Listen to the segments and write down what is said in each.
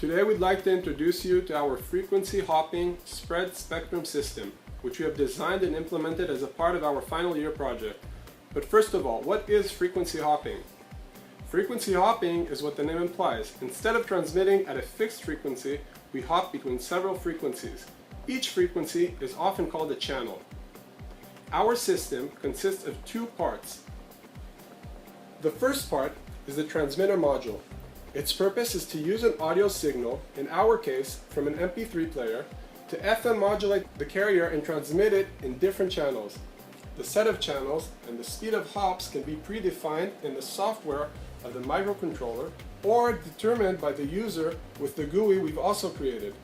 Today we'd like to introduce you to our frequency hopping spread spectrum system, which we have designed and implemented as a part of our final year project. But first of all, what is frequency hopping? Frequency hopping is what the name implies. Instead of transmitting at a fixed frequency, we hop between several frequencies. Each frequency is often called a channel. Our system consists of two parts. The first part is the transmitter module. Its purpose is to use an audio signal, in our case from an MP3 player, to FM modulate the carrier and transmit it in different channels. The set of channels and the speed of hops can be predefined in the software of the microcontroller or determined by the user with the GUI we've also created.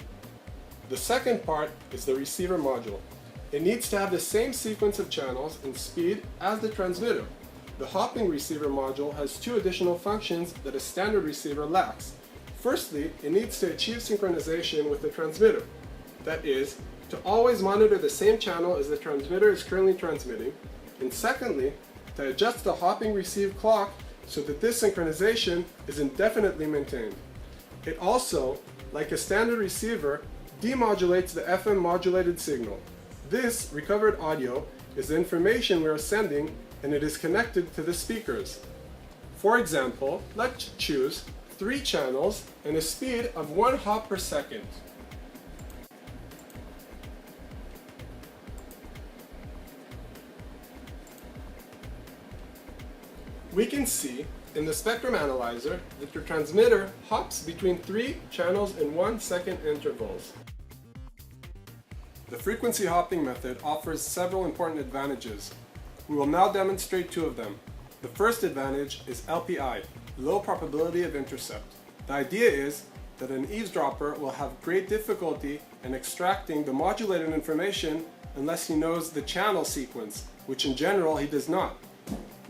The second part is the receiver module. It needs to have the same sequence of channels and speed as the transmitter. The hopping receiver module has two additional functions that a standard receiver lacks. Firstly, it needs to achieve synchronization with the transmitter. That is, to always monitor the same channel as the transmitter is currently transmitting. And secondly, to adjust the hopping receive clock so that this synchronization is indefinitely maintained. It also, like a standard receiver, demodulates the FM modulated signal. This recovered audio is the information we are sending, and it is connected to the speakers. For example, let's choose 3 channels and a speed of 1 hop per second. We can see in the spectrum analyzer that the transmitter hops between 3 channels in 1 second intervals. The frequency hopping method offers several important advantages. We will now demonstrate 2 of them. The first advantage is LPI, low probability of intercept. The idea is that an eavesdropper will have great difficulty in extracting the modulated information unless he knows the channel sequence, which in general he does not.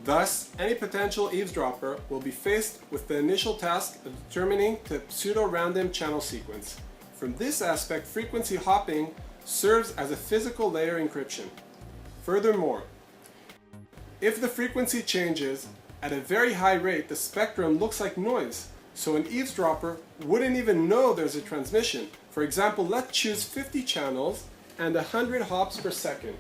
Thus, any potential eavesdropper will be faced with the initial task of determining the pseudo-random channel sequence. From this aspect, frequency hopping serves as a physical layer encryption. Furthermore, if the frequency changes at a very high rate, the spectrum looks like noise, so an eavesdropper wouldn't even know there's a transmission. For example, let's choose 50 channels and 100 hops per second.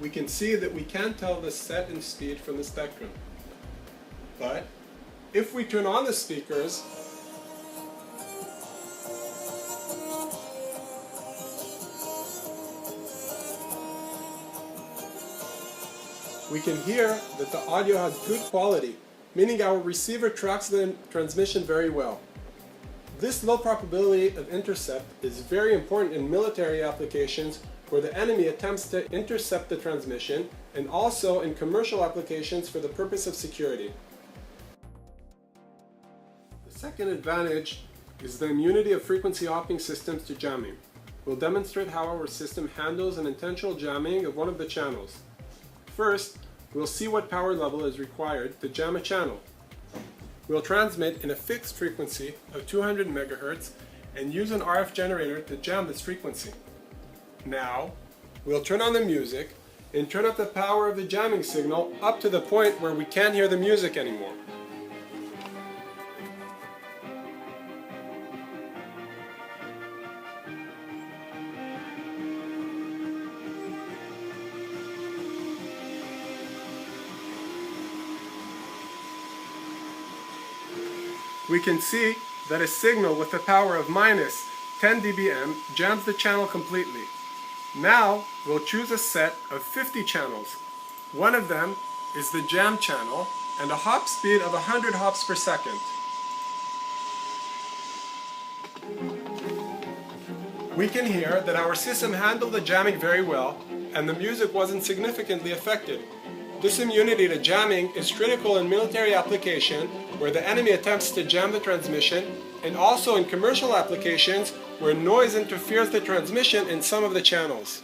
We can see that we can't tell the set and speed from the spectrum. But if we turn on the speakers, we can hear that the audio has good quality, meaning our receiver tracks the transmission very well. This low probability of intercept is very important in military applications where the enemy attempts to intercept the transmission, and also in commercial applications for the purpose of security. The second advantage is the immunity of frequency hopping systems to jamming. We'll demonstrate how our system handles an intentional jamming of one of the channels. First, we'll see what power level is required to jam a channel. We'll transmit in a fixed frequency of 200 MHz and use an RF generator to jam this frequency. Now, we'll turn on the music and turn up the power of the jamming signal up to the point where we can't hear the music anymore. We can see that a signal with a power of minus 10 dBm jams the channel completely. Now, we'll choose a set of 50 channels. One of them is the jam channel and a hop speed of 100 hops per second. We can hear that our system handled the jamming very well and the music wasn't significantly affected. This immunity to jamming is critical in military application where the enemy attempts to jam the transmission, and also in commercial applications where noise interferes the transmission in some of the channels.